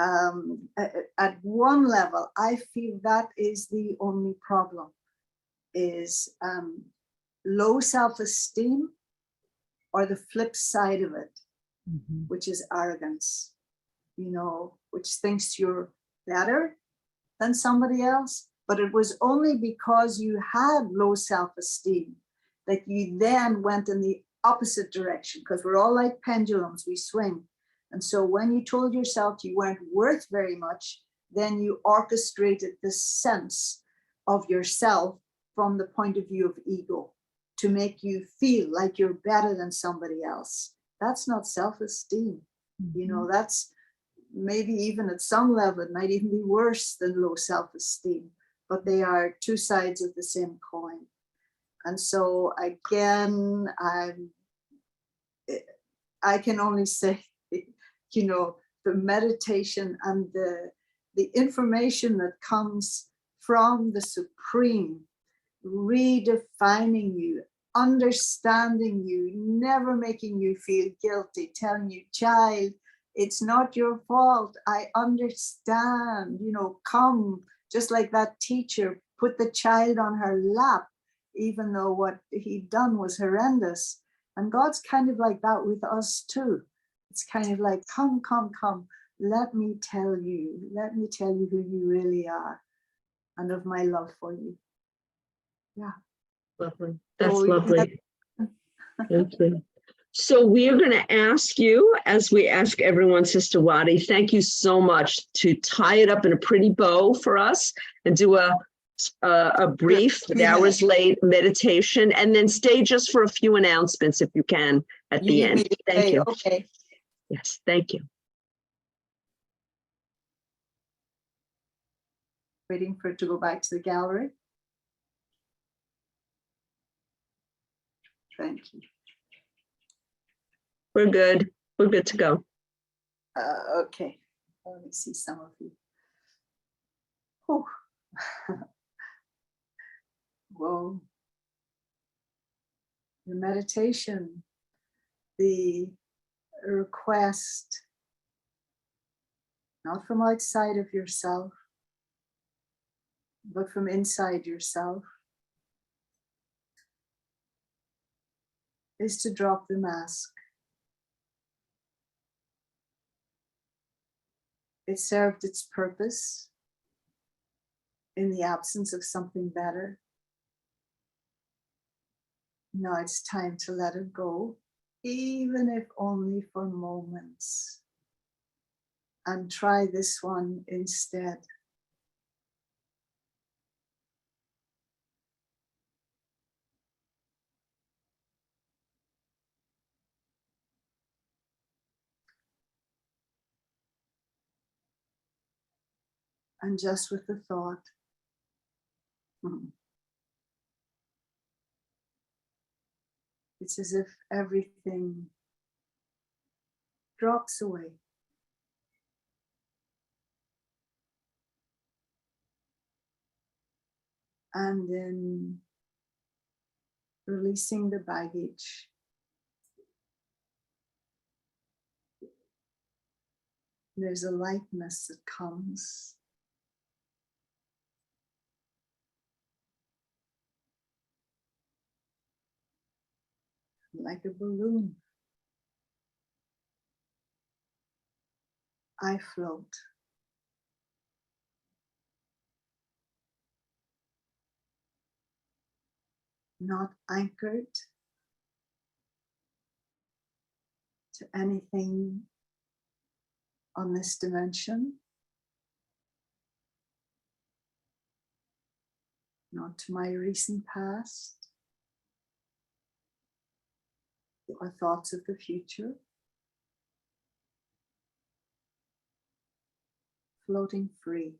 At one level, I feel that is the only problem, is low self-esteem, or the flip side of it, which is arrogance, which thinks you're better than somebody else. But it was only because you had low self-esteem that you then went in the opposite direction, because we're all like pendulums, we swing. And so when you told yourself you weren't worth very much, then you orchestrated this sense of yourself from the point of view of ego to make you feel like you're better than somebody else. That's not self-esteem. That's maybe even at some level, it might even be worse than low self-esteem, but they are two sides of the same coin. And so again, I can only say, the meditation and the information that comes from the Supreme, redefining you, understanding you, never making you feel guilty, telling you, child, it's not your fault. I understand, come, just like that teacher put the child on her lap, even though what he'd done was horrendous. And God's kind of like that with us too. It's kind of like, come, let me tell you who you really are and of my love for you. Yeah. Lovely. That's lovely. Thank you. So we are going to ask you, as we ask everyone, Sister Waddy, thank you so much, to tie it up in a pretty bow for us and do a brief, hours late meditation, and then stay just for a few announcements if you can at the end. Thank you. Okay. Yes, thank you. Waiting for it to go back to the gallery. Thank you. We're good. We're good to go. Okay. Let me see some of you. Oh. Whoa. The meditation, the request, not from outside of yourself, but from inside yourself, is to drop the mask. It served its purpose in the absence of something better. Now it's time to let it go, even if only for moments. And try this one instead. And just with the thought, it's as if everything drops away. And then releasing the baggage. There's a lightness that comes. Like a balloon. I float. Not anchored to anything on this dimension, not to my recent past or thoughts of the future. Floating free.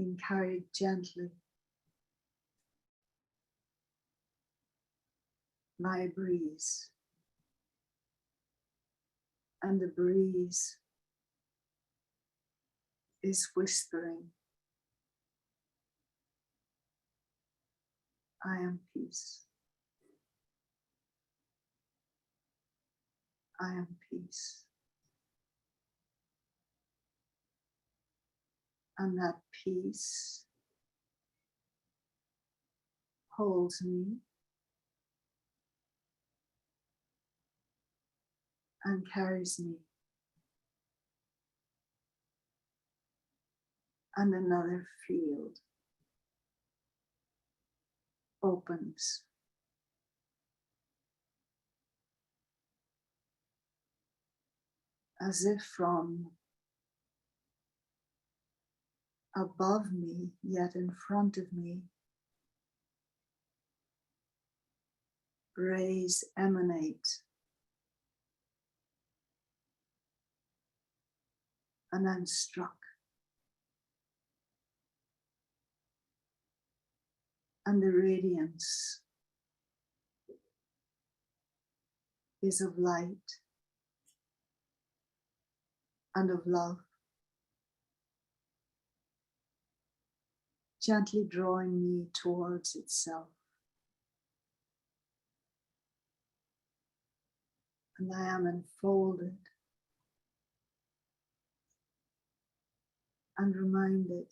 being carried gently by a breeze. And the breeze is whispering, I am peace. I am peace. And that peace holds me and carries me. And another field opens. As if from above me, yet in front of me, rays emanate and then struck. And the radiance is of light and of love, gently drawing me towards itself. And I am enfolded and reminded,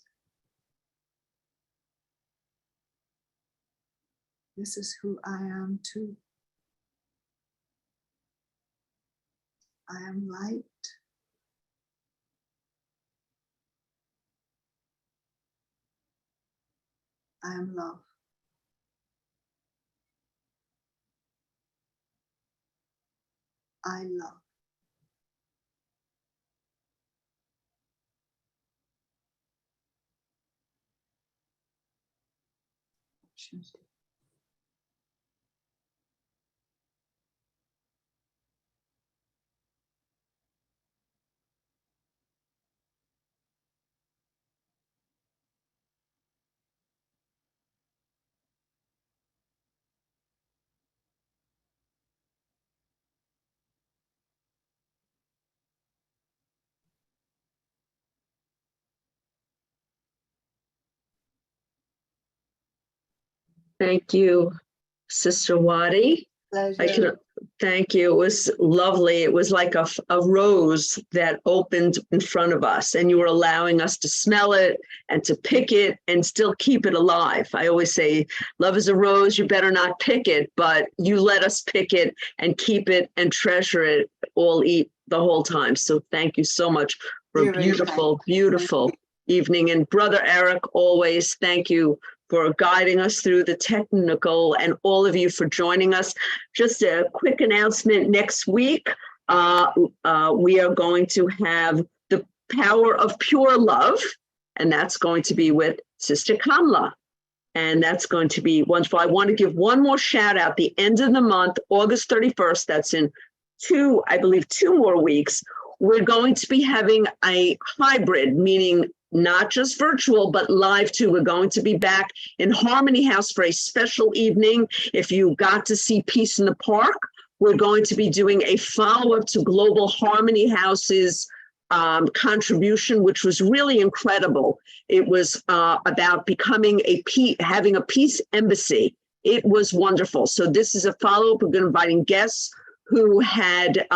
this is who I am too. I am light. I am love. I love. Thank you, Sister Waddy. Pleasure. Thank you. It was lovely. It was like a rose that opened in front of us, and you were allowing us to smell it and to pick it and still keep it alive. I always say, love is a rose, you better not pick it, but you let us pick it and keep it and treasure it all the whole time. So thank you so much for a beautiful, beautiful evening. And Brother Eric, always thank you for guiding us through the technical, and all of you for joining us. Just a quick announcement, next week, we are going to have the power of pure love, and that's going to be with Sister Kamla. And that's going to be wonderful. I want to give one more shout out. The end of the month, August 31st, that's in two more weeks, we're going to be having a hybrid, meaning not just virtual, but live too. We're going to be back in Harmony House for a special evening. If you got to see Peace in the Park, we're going to be doing a follow-up to Global Harmony House's contribution, which was really incredible. It was about becoming having a peace embassy. It was wonderful. So this is a follow-up. We're going to be inviting guests who had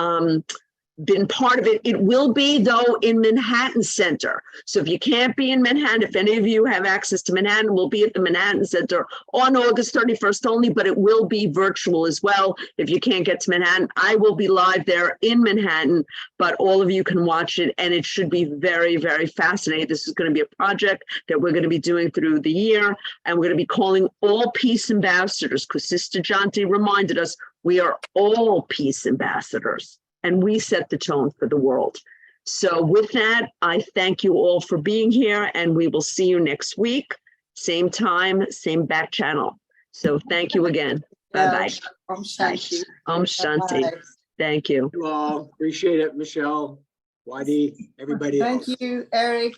been part of it. It will be, though, in Manhattan Center. So if you can't be in Manhattan, if any of you have access to Manhattan, we'll be at the Manhattan Center on August 31st only, but it will be virtual as well. If you can't get to Manhattan, I will be live there in Manhattan, but all of you can watch it, and it should be very, very fascinating. This is going to be a project that we're going to be doing through the year, and we're going to be calling all peace ambassadors, because Sister Janti reminded us we are all peace ambassadors. And we set the tone for the world. So with that, I thank you all for being here, and we will see you next week. Same time, same back channel. So thank you again. Bye-bye. Om Shanti. Om Shanti. Bye-bye. Thank you. You all appreciate it, Michelle, Waddy, everybody else. Thank you, Eric.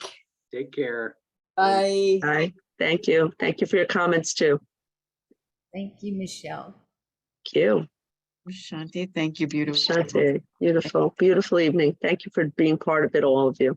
Take care. Bye. Bye. Thank you. Thank you for your comments too. Thank you, Michelle. Thank you. Shanti, thank you, beautiful. Shante, beautiful, beautiful evening. Thank you for being part of it, all of you.